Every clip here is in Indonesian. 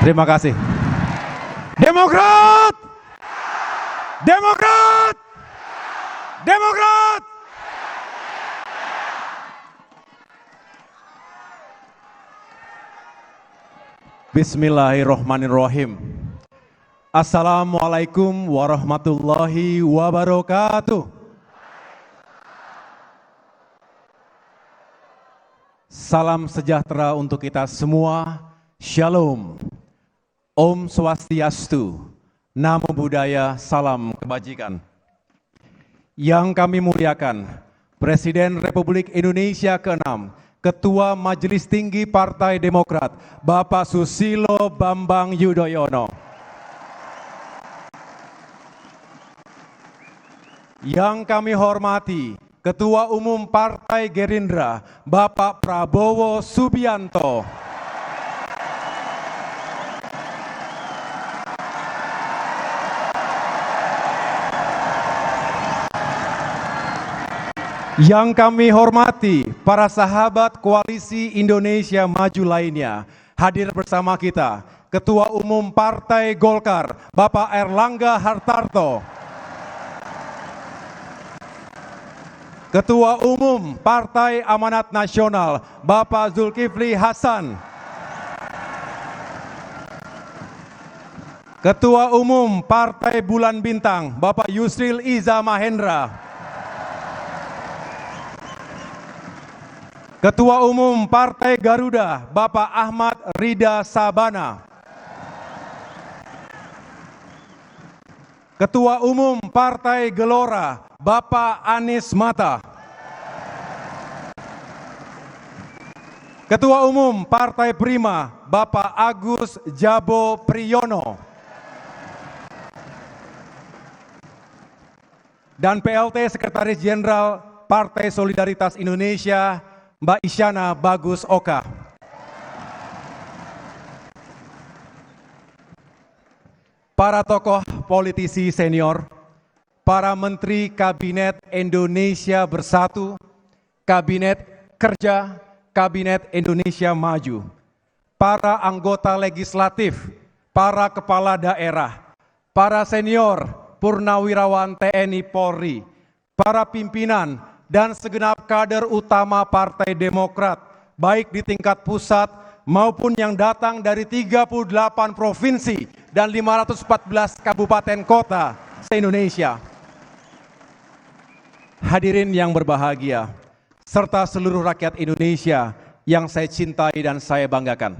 Terima kasih. Demokrat! Demokrat! Demokrat! Bismillahirrahmanirrahim. Assalamualaikum warahmatullahi wabarakatuh. Salam sejahtera untuk kita semua. Shalom. Om Swastiastu. Namo Buddhaya, salam kebajikan. Yang kami muliakan, Presiden Republik Indonesia ke-6, Ketua Majelis Tinggi Partai Demokrat, Bapak Susilo Bambang Yudhoyono. Yang kami hormati, Ketua Umum Partai Gerindra, Bapak Prabowo Subianto. Yang kami hormati, para sahabat Koalisi Indonesia Maju lainnya, hadir bersama kita, Ketua Umum Partai Golkar, Bapak Erlangga Hartarto. Ketua Umum Partai Amanat Nasional, Bapak Zulkifli Hasan. Ketua Umum Partai Bulan Bintang, Bapak Yusril Iza Mahendra. Ketua Umum Partai Garuda, Bapak Ahmad Rida Sabana. Ketua Umum Partai Gelora, Bapak Anies Mata. Ketua Umum Partai Prima, Bapak Agus Jabo Priyono. Dan PLT Sekretaris Jenderal Partai Solidaritas Indonesia, Mbak Isyana Bagus Oka. Para tokoh politisi senior, para Menteri Kabinet Indonesia Bersatu, Kabinet Kerja, Kabinet Indonesia Maju, para anggota legislatif, para kepala daerah, para senior, purnawirawan TNI Polri, para pimpinan, dan segenap kader utama Partai Demokrat, baik di tingkat pusat maupun yang datang dari 38 provinsi dan 514 kabupaten kota se-Indonesia. Hadirin yang berbahagia, serta seluruh rakyat Indonesia yang saya cintai dan saya banggakan.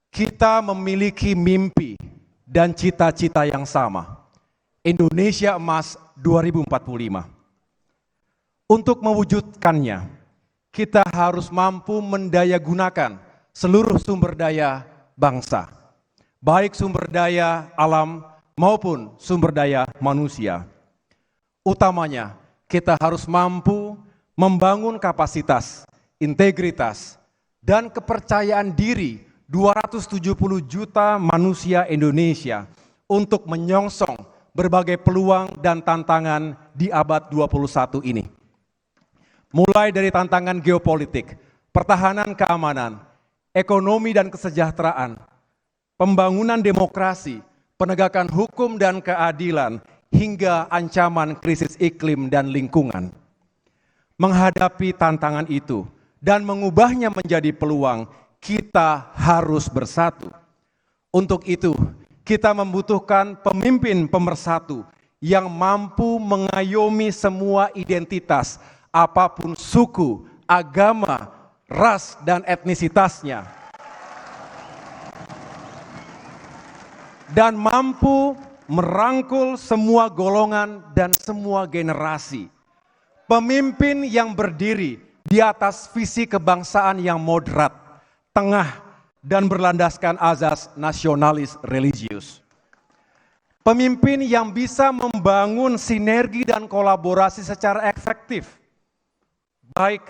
Kita memiliki mimpi dan cita-cita yang sama. Indonesia Emas 2045. Untuk mewujudkannya, kita harus mampu mendayagunakan seluruh sumber daya bangsa, baik sumber daya alam maupun sumber daya manusia. Utamanya, kita harus mampu membangun kapasitas, integritas, dan kepercayaan diri 270 juta manusia Indonesia untuk menyongsong berbagai peluang dan tantangan di abad 21 ini. Mulai dari tantangan geopolitik, pertahanan keamanan, ekonomi dan kesejahteraan, pembangunan demokrasi, penegakan hukum dan keadilan, hingga ancaman krisis iklim dan lingkungan. Menghadapi tantangan itu dan mengubahnya menjadi peluang, kita harus bersatu. Untuk itu, kita membutuhkan pemimpin pemersatu yang mampu mengayomi semua identitas, apapun suku, agama, ras, dan etnisitasnya, dan mampu merangkul semua golongan dan semua generasi. Pemimpin yang berdiri di atas visi kebangsaan yang moderat, tengah, dan berlandaskan azas nasionalis religius. Pemimpin yang bisa membangun sinergi dan kolaborasi secara efektif, baik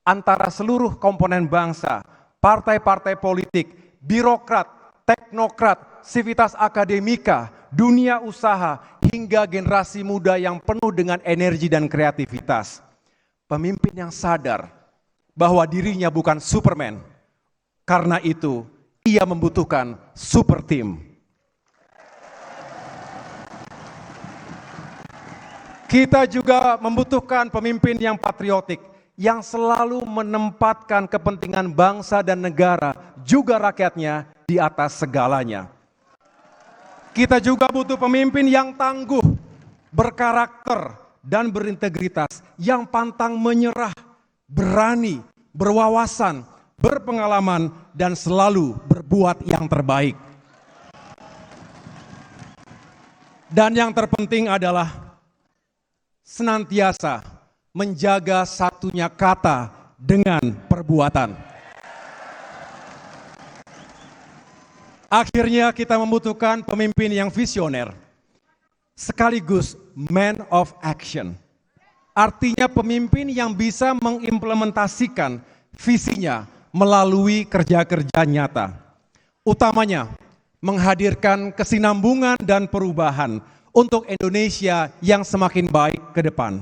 antara seluruh komponen bangsa, partai-partai politik, birokrat, teknokrat, sivitas akademika, dunia usaha, hingga generasi muda yang penuh dengan energi dan kreativitas. Pemimpin yang sadar bahwa dirinya bukan Superman. Karena itu, ia membutuhkan super team. Kita juga membutuhkan pemimpin yang patriotik, yang selalu menempatkan kepentingan bangsa dan negara, juga rakyatnya, di atas segalanya. Kita juga butuh pemimpin yang tangguh, berkarakter, dan berintegritas, yang pantang menyerah, berani, berwawasan, berpengalaman, dan selalu berbuat yang terbaik. Dan yang terpenting adalah senantiasa menjaga satunya kata dengan perbuatan. Akhirnya kita membutuhkan pemimpin yang visioner, sekaligus man of action. Artinya pemimpin yang bisa mengimplementasikan visinya melalui kerja-kerja nyata. Utamanya, menghadirkan kesinambungan dan perubahan untuk Indonesia yang semakin baik ke depan.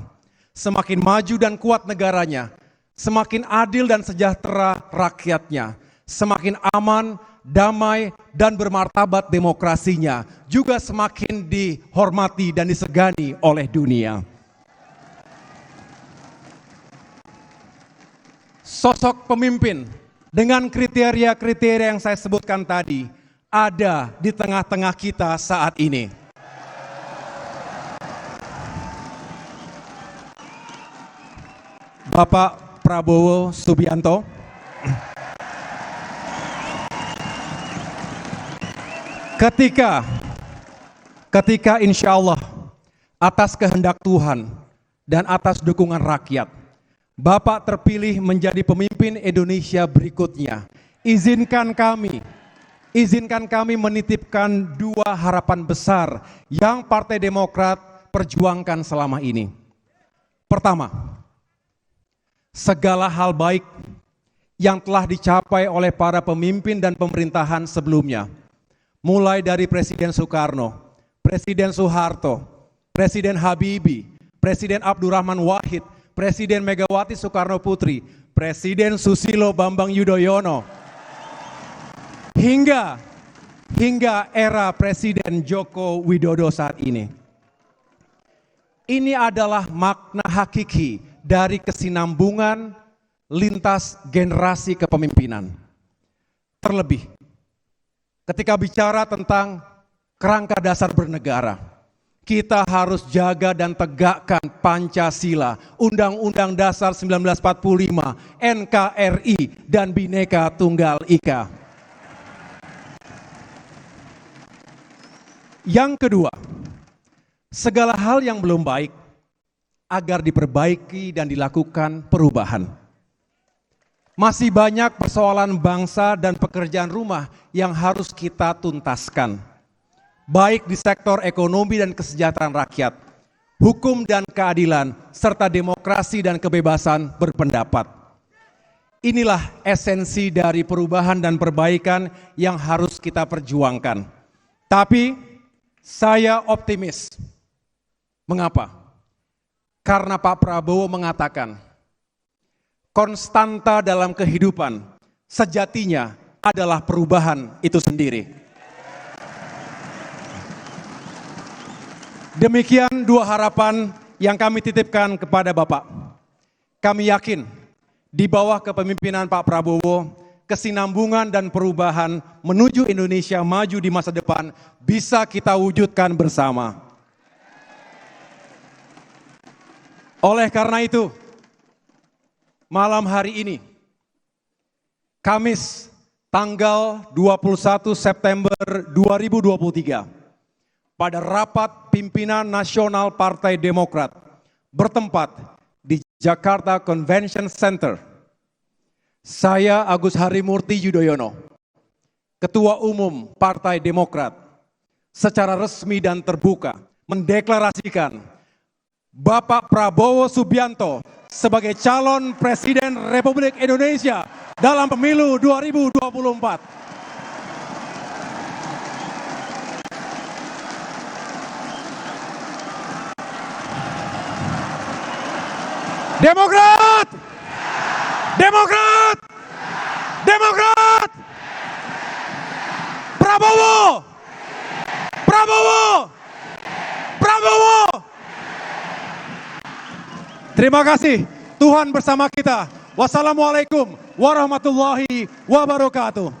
Semakin maju dan kuat negaranya, semakin adil dan sejahtera rakyatnya, semakin aman, damai, dan bermartabat demokrasinya, juga semakin dihormati dan disegani oleh dunia. Sosok pemimpin dengan kriteria-kriteria yang saya sebutkan tadi ada di tengah-tengah kita saat ini. Bapak Prabowo Subianto, ketika insya Allah atas kehendak Tuhan dan atas dukungan rakyat, Bapak terpilih menjadi pemimpin Indonesia berikutnya. Izinkan kami menitipkan dua harapan besar yang Partai Demokrat perjuangkan selama ini. Pertama, segala hal baik yang telah dicapai oleh para pemimpin dan pemerintahan sebelumnya, mulai dari Presiden Soekarno, Presiden Soeharto, Presiden Habibie, Presiden Abdurrahman Wahid, Presiden Megawati Soekarno Putri, Presiden Susilo Bambang Yudhoyono, hingga era Presiden Joko Widodo saat ini. Ini adalah makna hakiki dari kesinambungan lintas generasi kepemimpinan. Terlebih, ketika bicara tentang kerangka dasar bernegara, kita harus jaga dan tegakkan Pancasila, Undang-Undang Dasar 1945, NKRI, dan Bhinneka Tunggal Ika. Yang kedua, segala hal yang belum baik agar diperbaiki dan dilakukan perubahan. Masih banyak persoalan bangsa dan pekerjaan rumah yang harus kita tuntaskan, baik di sektor ekonomi dan kesejahteraan rakyat, hukum dan keadilan, serta demokrasi dan kebebasan berpendapat. Inilah esensi dari perubahan dan perbaikan yang harus kita perjuangkan. Tapi saya optimis. Mengapa? Karena Pak Prabowo mengatakan, konstanta dalam kehidupan sejatinya adalah perubahan itu sendiri. Demikian dua harapan yang kami titipkan kepada Bapak. Kami yakin di bawah kepemimpinan Pak Prabowo, kesinambungan dan perubahan menuju Indonesia maju di masa depan bisa kita wujudkan bersama. Oleh karena itu, malam hari ini, Kamis tanggal 21 September 2023, pada rapat pimpinan nasional Partai Demokrat bertempat di Jakarta Convention Center, saya Agus Harimurti Yudhoyono, Ketua Umum Partai Demokrat, secara resmi dan terbuka mendeklarasikan Bapak Prabowo Subianto sebagai calon Presiden Republik Indonesia dalam pemilu 2024. Demokrat! Demokrat! Demokrat! Prabowo! Prabowo! Prabowo! Terima kasih. Tuhan bersama kita. Wassalamualaikum warahmatullahi wabarakatuh.